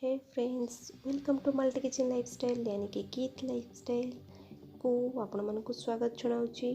Hey friends, welcome to multi kitchen lifestyle यानी कि गीत लाइफस्टाइल को आपण मानक स्वागत जनाऊँगी।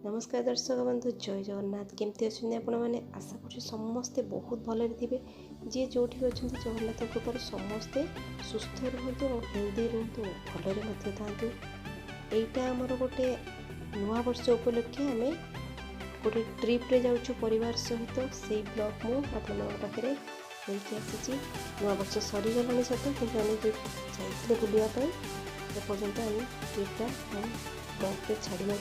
नमस्कार दर्शक बंधु, जय जगन्नाथ। केमती अच्छे आपण मैंने आशा कर समस्ते बहुत भलरे थे। जी जो अच्छा जगन्नाथ कृपार समस्ते सुस्थ रुहतु और हेल्दी रुहतु, भलरे था। यहीटा आमर गोटे नुआ वर्ष उपलक्षे आम गोटे ट्रिप्रे जाऊँ परिवार सहित से ब्लॉग मुझे लेकिन आसी। नुआ वर्ष सरीगला सत कि आम जो जाइए बुलापी एपर्तंत आम ट्रिप्टा ब्लॉग छाड़ी ना।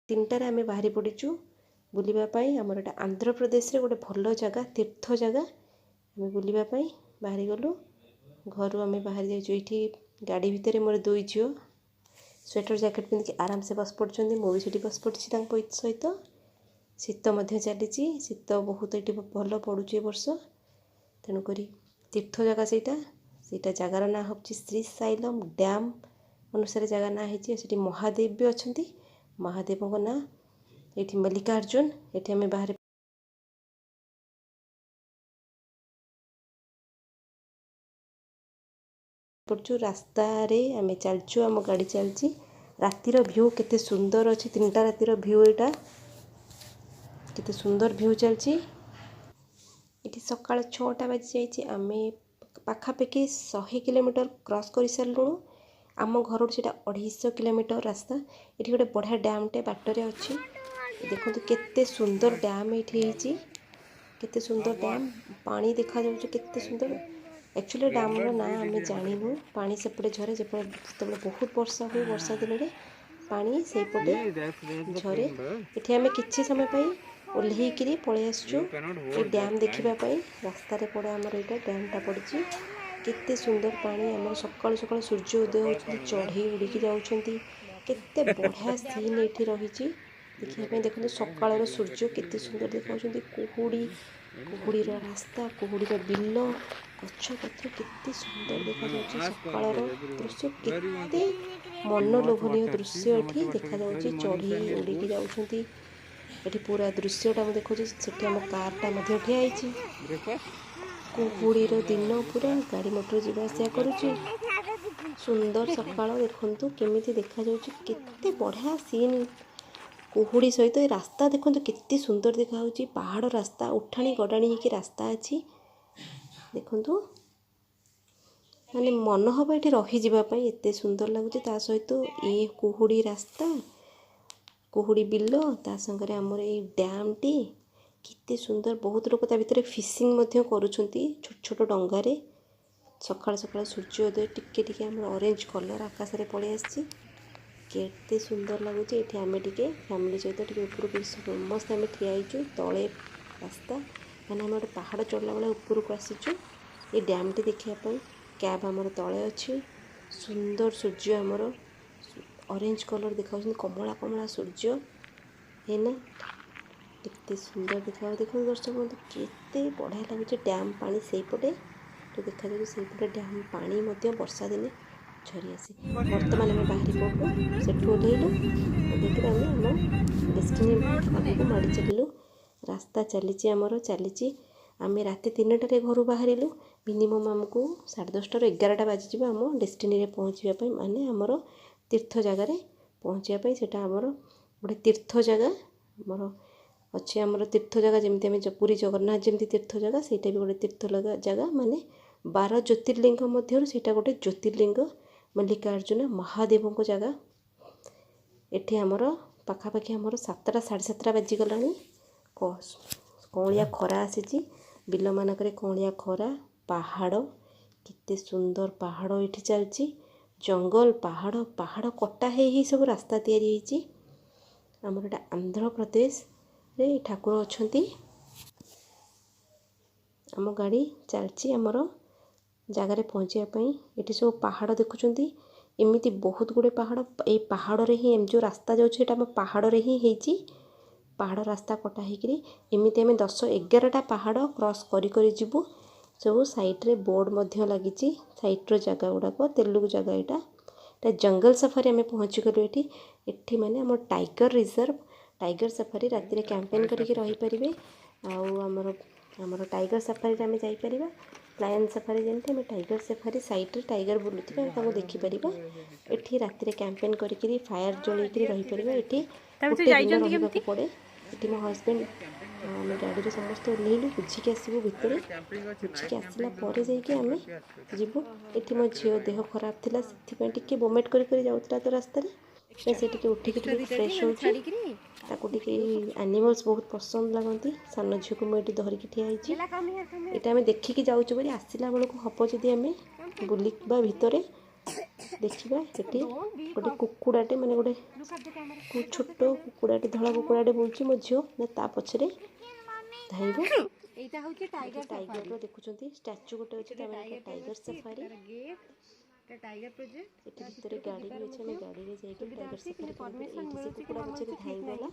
तीनटार आम बाहरी पड़ीचु बुलापाई। आमर एटा आंध्र प्रदेश रे गोटे भल जगह, तीर्थ जगह। आम बुलापाई बाहरी गलु। घर आम बाहरी जाइए। गाड़ी भितर मोर दुई झील स्वेटर जैकेट पिंधिक आराम से बस पड़ते। मुझे बस पड़ी सहित। शीत चली, शीत बहुत ये भल पड़ू ए वर्ष। तेणुक तीर्थ जगह से जगार ना हूँ श्री साइलम डैम अनुसार जगह ना है। महादेव भी अच्छा। महादेव ना ये मल्लिकार्जुन। ये आम बाहर पड़चु। रास्ता रे आम चलचु, आम गाड़ी चलची। रातिर भ्यू केते सुंदर अच्छे। 3टा रातिर भ्यू यहाँ केते सुंदर भ्यू चलची। ये सकाळ 6टा बाजी जाइए। आम पाखापाखि 100 किलोमीटर क्रॉस कर सारूँ। आम घर से 250 किलोमीटर रास्ता। ये गोटे बढ़िया डैमटे बाटरे अच्छी। देखो केते सुंदर डैम ये, केते सुंदर डैम। पानी देखा जाउछ केते सुंदर। एक्चुअली डैम ना आम जानिनु। पानी सेपटे झरे जो बहुत वर्षा हुए, वर्षा दिन में पानी से पटे झरे। ये आम किछि समय पाई ओल्हेकरी पलि आसचु ये डैम देखापी। रास्तार पड़े आमर यहाँ डैमटा पड़ी। केते सुंदर पानी। आम सकाळु सकाळु सूर्य उदय होती, चढ़ई उड़िकी जाऊँगी। केते बढ़िया सीन ये रही देखा। देखो सकाळ सूर्य केते सुंदर देखा। कुहुड़ी, कुहुड़ीर रास्ता, कुहुड़ीर बिल, गछ पत्र केते सुंदर देखा। सकाळ दृश्य केते मनलोभनीय दृश्य ये देखा। चढ़ई उड़िकी जाऊँगी। ये पूरा दृश्यटा मुझे देखो। से आम कारटा ठिया। कुहुड़ीर दिन पूरा गाड़ी मोटर जावासिया करुच्ची। सुंदर सकाळ देखु केमिति देखा जाउछि। केते बढ़िया सीन। कुहुड़ी सहित ये रास्ता देखो केते सुंदर देखा होछि। पहाड़ रास्ता, उठाणी गडाणी होकि रास्ता अच्छी। देखु माने मन हम ये रही जावाई एते सुंदर लगुच। ता सहित ये कुहुड़ी रास्ता, कुहुड़ी बिल, ता संगे आमर ये डैम टी केते सुंदर। बहुत लोग ता भितर फिशिंग मध्य करुछंती छोट छोट डंगारे। सकाळ सकाळ सूर्योदय टिके टिके आम ऑरेंज कलर आकाश रे पड़े आसी। केते सुंदर लगुच। ये आम टिके फैमिली सहित ऊपर समस्त आम ठियाचु। तले रास्ता मैंने आम गोटे पहाड़ चढ़ला बेले ऊपर को आसीचु ये डैम टी देखापी। कैब आमर तले अच्छी। सुंदर सूर्य आमर ऑरेंज कलर देखा, कमला कमला सूर्य है ना। केते सुंदर देखा। देखो दर्शक बंधु केते बढ़िया लगुच। डैम पानी से पटे तो देखा जाए से पटे डैम पानी वर्षा दिने झरी आसे। बर्तमान आम बाहरी पड़ू से ओह्लैलु। ओह्लैकर आम आम डेस्टिनी आगे माड़ी चलू। रास्ता चली आमर चली। आम रात 3टार घर बाहर मिनिमम आमको 10:30 11टा बाजिज आम डेस्टिनी पहुँचापी। माने आमर तीर्थ जगार पहुँचापी। से आमर गोटे तीर्थ जगह आमर अच्छे। आमर तीर्थ जगह जमी आम पुरी जगन्नाथ जमी तीर्थ जगह सेटा भी गोटे तीर्थ जगह। माने 12 ज्योतिर्लिंग मध्य सेटा गोटे ज्योतिर्लिंग मल्लिकार्जुन महादेव को जगह। एठी आमर पाखापाखि आमर 7टा 7:30 बाजिगला। कौलिया खरा आसी। बिल मानक कौलिया खरा, पहाड़ केते सुंदर पहाड़ ये चलती जंगल पहाड़ पहाड़ कटा ही सब रास्ता तैयारी आमर एटा आंध्र प्रदेश रे ठाकुर अच्छा आम गाड़ी चलती आमर जगार पहुँचापी ये सब पहाड़ देखुं एमती बहुत गुड़े पहाड़ ये पहाड़ रे ही जो रास्ता जाम पहाड़ रे ही पहाड़ रास्ता कटा होकरी एमती आम 10-11टा पहाड़ क्रॉस करी जीवु सब साइड्रे बोर्ड लगी साइड्र जगह गुड़ाक तेलुगु जगह यहाँ जंगल सफारी आम पहुँची गलु ये माने आम टाइगर रिजर्व टाइगर सफारी राति रे कैंपेन करके रही पारे आमर टाइगर सफारी आम जापर लायन सफारी जमी आम टाइगर सफारी साइड्रे टाइगर बुलूबा देखिपर ये राति रे कैंपेन करके फायर जलैक रही पारे ये रही पड़े ये मो हजबैंड आम गाड़ी समस्त ओह्लैलु बुझिकी आसबू भितर बुझिकी आसला जामें जीवु ये मो झील देह खराब थी से वोमिट कर जाऊला तो रास्तार से उठिक फ्रेश होती एनिमल्स बहुत पसंद लगती सान झील को मुझे धरिकी ठिया यहाँ आम देखिकी जाऊँ बोली आसला बेलू हम जदि आम बुलवा भितर देखा ये गोटे कुकुड़ाटे माने गोटे छोट कुकुड़ाटे धला कुकुड़ाटे बुलूची मो झील ता पछरे धाइबो टाइगर देखुं स्टाच्यू गोटे अच्छे टाइगर सफारी टाइगर प्रोजेक्ट ये भितर गाड़ी भी अच्छे आम गाड़ी में जाइए टाइगर सफारी से कुकुड़ा पछरे धाइगला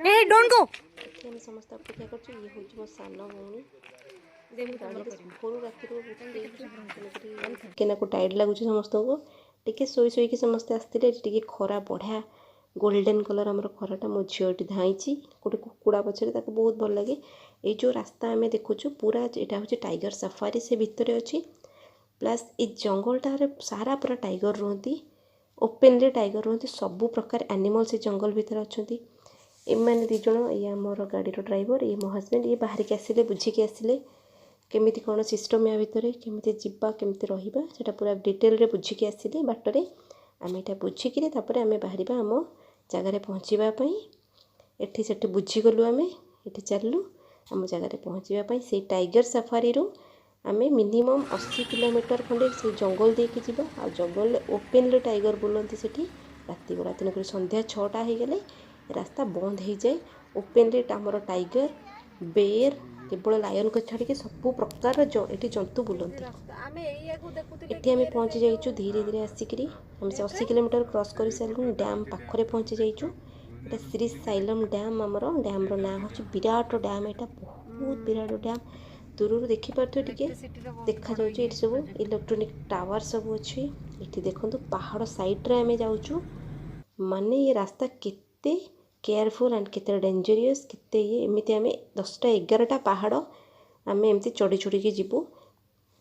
ए डोंट गो आम समस्त अपेक्षा कर ये हूँ मो सान भौणी भोर रात टाइड लगुच समस्त को टे शोई शोक समस्ते आसते खरा बढ़िया गोल्डन कलर आमर खराटा मो झीटी धाई गोटे कुकुड़ा पछरे बहुत भल लगे ये जो रास्ता आम देखुचु पूरा यहाँ हूँ टाइगर सफारी से भितर अच्छी प्लस ये जंगलटार सारा पूरा टाइगर रुहति ओपेन रे टाइगर रुहति सबु प्रकार एनिमल्स जंगल भितर अच्छा एम दिज ये आमर गाड़ी ड्राइवर ये मो हजबैंड ये बाहर की आसिले बुझिकी आसिले केमिति कौन सिस्टम या भितर केमिति जिबा केमिति रहिबा सेटा पूरा डिटेल रे बुझिकी आसिले बाटरे आम यहाँ बुझिकी आम बाहर आम जगार पहुँचापी एठी सेठी बुझीगलु आम ये चलू आम जगार पहुँचापी से टाइगर सफारी आम मिनिमम 80 किलोमीटर खंडे से जंगल देकी जीवा आ जंगल ओपेन रे टाइगर बुलंती सेठी राति बेला तेणुक संध्या 6टा हो गले रास्ता बंद हो जाए ओपेन रे आमर टाइगर बेर केवल लायन को छाड़ी सबू प्रकार ये जंतु बुलंती ये आम पहुँची जाइए धीरे धीरे आसिक आम से 80 किलोमीटर क्रॉस कर सारूँ डैम पाखे पहुँची जाइए ये श्री साइलम डैम आमर डैम्र ना हूँ विराट डैम यहाँ बहुत विराट डैम दूर देखिपे टे देखा जाए सब इलेक्ट्रोनिक टावर सब अच्छी ये देखो पहाड़ साइड्रे आम जाऊँ माने ये रास्ता केते केयरफुल एंड केते डेंजरियस केते ये एमती आम 10-11टा पहाड़ आम एमती चढ़ी चढ़ी जीवु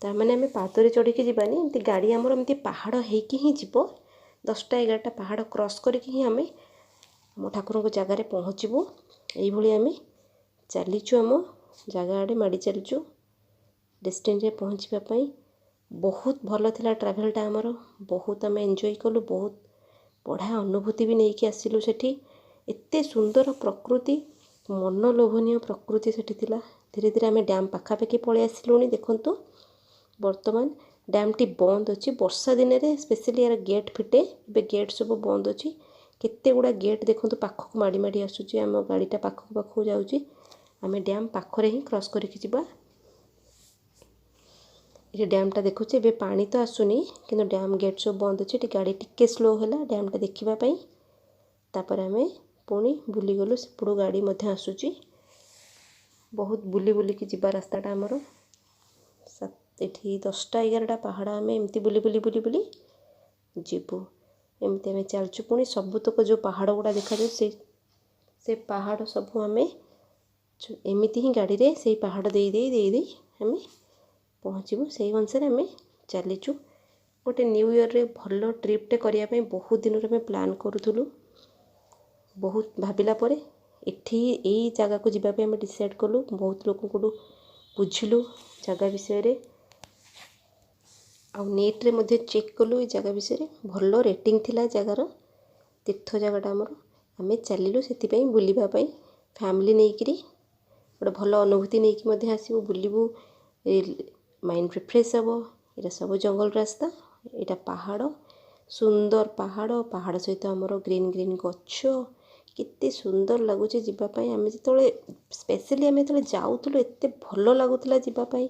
तार माने आम पादरे चढ़ी जीवानी एमती गाड़ी आमर एमती पहाड़ होइकी ही जीव 10-11टा पहाड़ क्रॉस करके ही आम आम ठाकुर को जगार पहुँचबू ये आम चलीचु आम जगह आड़े माड़ी चलचु डेस्टिनी रे पहुँचापी बहुत भल थिला ट्राभेलटा आमर बहुत आम एंजॉय कलु बहुत बढ़िया अनुभूति भी नहीं कि आसिलु सेठी एते सुंदर प्रकृति मनलोभनीय प्रकृति सेठी थिला धीरे धीरे आम डैम पाखापाखि पलि आसिलुनी देखंतु वर्तमान डैम टी बंद अच्छी वर्षा दिन में स्पेशली यार गेट फिटे ए गेट सब बंद अच्छी केते गुड़ा गेट देखंतु पाखक माड़ी माड़ी आसुची आम गाड़ीटा पाखक पाखक जाउची आम डैम पाखरे ही क्रॉस करके जीवा ये डैमटा देखुचे ए पानी तो आसुनी किंतु डैम गेट सब बंद अच्छे गाड़ी टिके स्लो है डैमटा देखापी तापर आम पुणी बुलीगलु सेपड़ू गाड़ी आसूची बहुत बुली बुलिकी जीवा रास्ताटा आमर ये 10-11टा पहाड़ आम एमती बुली बुली बुली बुली जीवु एमती आम चलचु पुणी सबुतक जो पहाड़ गुड़ा देखा से पहाड़ सब आम एमती ही गाड़ी रे से पहाड़ दे आम पहुँचबू से अनुसार आम चलीचु गोटे न्यू ईयर रे भल ट्रिपटे करने बहुत दिन आम प्लान करूँ बहुत भाविला परे एठी यही जगह को जीवाई आम डिसाइड कलु बहुत लोक बुझिलु जगह विषय रे आ नेट रे मध्य चेक कलु जगह विषय भल रेटिंग थिला जगार तीर्थ जगहटा आमर आम चलिलु से बुलिबा पई फैमिली नहीं करी गोटे भल अनुभूति नहीं कि आसबू बुलू माइंड रिफ्रेश हम। यहाँ सब जंगल रास्ता, यहाँ पहाड़, सुंदर पहाड़, पहाड़ सहित आमर ग्रीन ग्रीन गछ, केते सुंदर लगुच जीवाई। आम जो स्पेशली आम जो जाऊँ एत भल लगुला जीवाई,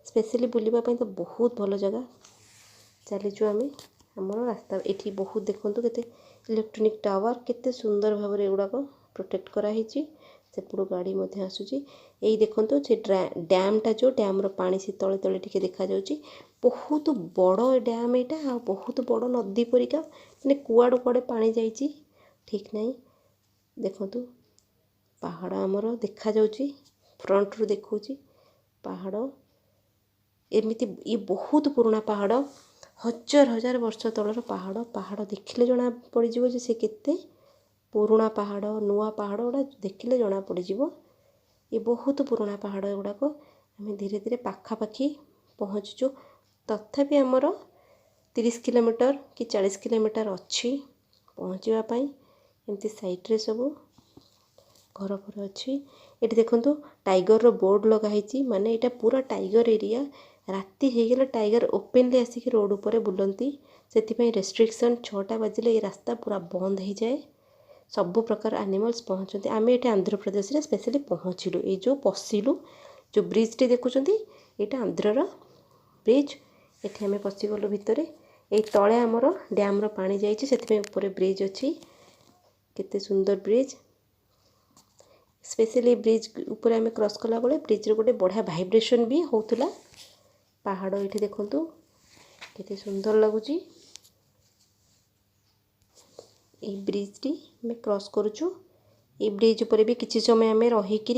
स्पेशली बुलवाई तो बहुत भल जगह। चलीचु आम आमर रास्ता ये बहुत देखूँ के इलेक्ट्रोनिक टावर केते सुंदर भाव में एगुड़ाक प्रोटेक्ट कराई। सेपटू गाड़ी आसूची। यही देखो से डैमटा जो डैम्र पानी से तले तले टिके देखा जाउची। बहुत बड़ डैम यहाँ, बहुत बड़ नदी परिका, मैंने कुआड़ कुआड़े पानी जाइए ठीक नहीं। देखु पहाड़ आमर देखा जाउची, फ्रंट रू देखुची पहाड़ एमती। ये बहुत पुराना पहाड़, हजार हजार वर्ष तलर पहाड़। पहाड़ देखिले जना पड़ जे से केते पुराना पहाड़, नुआ पहाड़ गुड़ा देखिले जना पड़ जे। ये बहुत पुराना पहाड़ गुड़ाक आम धीरे धीरे पाखापाखि पहुँचुचु। तथापि आमर 30 किलोमीटर कि 40 किलोमीटर अच्छी पहुँचापी। एमती साइड्रे सब घर घर अच्छी। ये देखो टाइगर रो बोर्ड लगाई, माने यहाँ पूरा टाइगर एरिया। राति होगले टाइगर ओपेनली आसिक रोड उपर बुलती, से रेस्ट्रिक्शन 6टा बाजिले ये रास्ता पूरा बंद हो जाए। सब प्रकार एनिमल्स पहुँचते। आम ये आंध्र प्रदेश में स्पेशली पहुँचलु। ये जो पशिलु जो ब्रिज टी देखुं यहाँ आंध्रर ब्रिज। ये आम पशिगलु भितर। ये तले आमर डैम्र पानी जापर ब्रिज अच्छी, केते सुंदर ब्रिज। स्पेशली ब्रिज ऊपर आम क्रॉस कला बेले ब्रिज गोटे बढ़िया वाइब्रेशन भी होता। पहाड़ ये देखु केते सुंदर लगुच। ये ब्रिज टी आम क्रॉस करुचु। ये ब्रिज ऊपर भी किसी समय आम रहीकि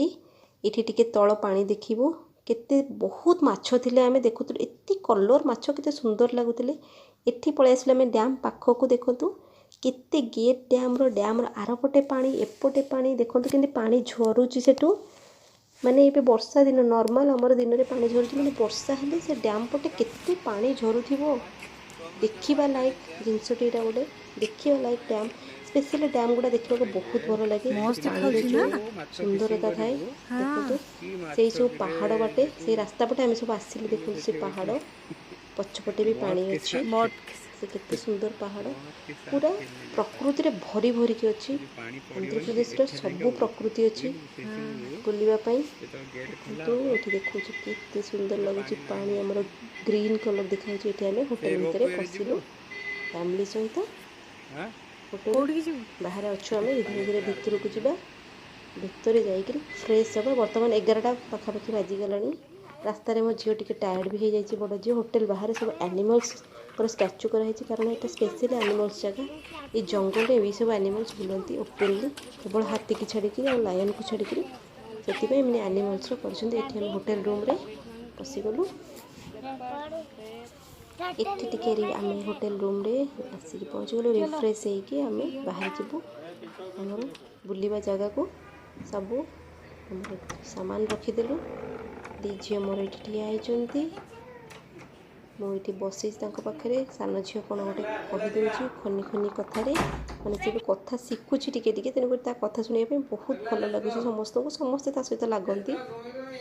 ये टिके तल पानी देखिबू। केते बहुत माछ थिले आम देखु, एत कलर माछ केते सुंदर लगुले। एठी पळै आसले आम डैम पाखक देखु केते गेट डैम्र आरपटे पानी एपटे पानी देखु कि पानी झरुची सेठू। माने ये वर्षा दिन नॉर्मल आमर दिन में पानी झरुची, माने वर्षा हेले से डैम पटे केते पानी झरुथिबो। देखा लायक जिनसटी गोटे देखा लायक डैम। स्पेशली डैम गुड़ा देखा बहुत भल लगे। सुंदरता थाए देखो से सब पहाड़ बाटे से रास्ता पटे आम सब आसिलु। देखो से पहाड़ पछपटे भी पानी अच्छी, से केते सुंदर पहाड़ पूरा प्रकृति रे भरी भरी के अच्छी। आंध्र प्रदेश रो सब प्रकृति अच्छी बुलवाई। तो ये देखो केते सुंदर लगुच पानी आमर ग्रीन कलर देखा। ये आम होटेल भितर पशिलु फैमिली सहित। होटेल बाहर अच्छु आम धीरे धीरे भितर को जावा। भितर जाइए फ्रेश हम। बर्तमान 11टा पाखापाखि बाजिगला। रास्तार मो झील टी टायर्ड भी हो जाए। बड़ झील होटेल बाहर सब एनिमल्स पर स्टाच्यू कराई, कारण यहाँ स्पेशली एनिमल्स जगह। ये जंगल में भी सब एनिमल्स बुलती ओपेनली, केवल हाथी की छाड़ी लायन को छाड़ी से मैंने एनिमल्स कर। होटेल रूम रे पशिगलु। ये आम होटेल रूम रे आसिक पहुँचीगलु। रिफ्रेश होगी आम बाहर जीवु आमर बुलवा जगह को। सबू सामान रखीदेलु। दी झील मोर ये ठिया होती, मुझे बसी पाखे। सान झील कौन गोटे कहीदे खनि खनि कथार मैंने से कथा शिखुची टिके तेणुक कथा शुणापी बहुत भल लगुच। समस्त को समस्ते सहित लगती,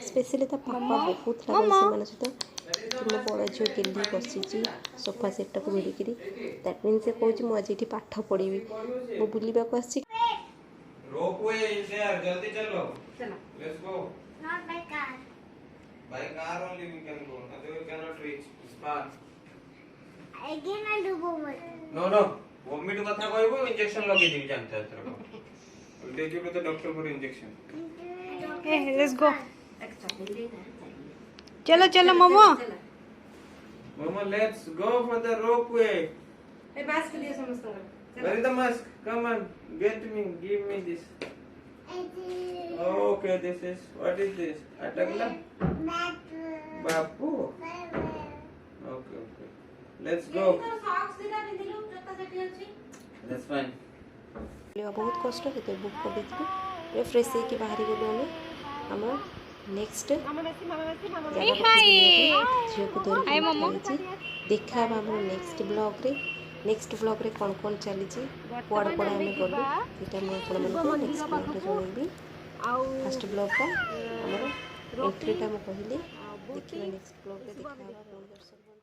स्पेशली पापा बहुत लगती से सहित। मो बड़ झील गेली बसी सोफा सेटा को भिड़िकी। दैट मीन से कौन मुझे ये पाठ पढ़ी मो बुलवा को आसी। By car only we can go. Otherwise we cannot reach. It's far. Again I do vomit. No. Vomit कथा कहबो इंजेक्शन लगे दी जानता है तेरे को. We'll take you to the doctor for injection. Hey, let's go. चलो momo. Mama, let's go for the rope way. A mask दियो समस्त। Where is the mask? Come on, get me. Give me this. Okay, this is what is this? Atagla? Bapu. Okay. Let's go. That's fine. बहुत कष्ट होते book कर देती। Fresh होकर बाहरी गलु आम नेक्स्ट झील को धरिकी देखा आम नेक्स्ट ब्लॉग रे। नेक्स्ट ब्लॉग रे कौन चली कुआड़ कुआड़ आम गलु ये मुझे नेक्स्ट ब्लॉग रे जनइबी। फास्ट ब्लॉगटा आमर एंट्रीटा मुझे कहली देखिए नेक्स्ट ब्लॉग देखा पुणी दर्शक।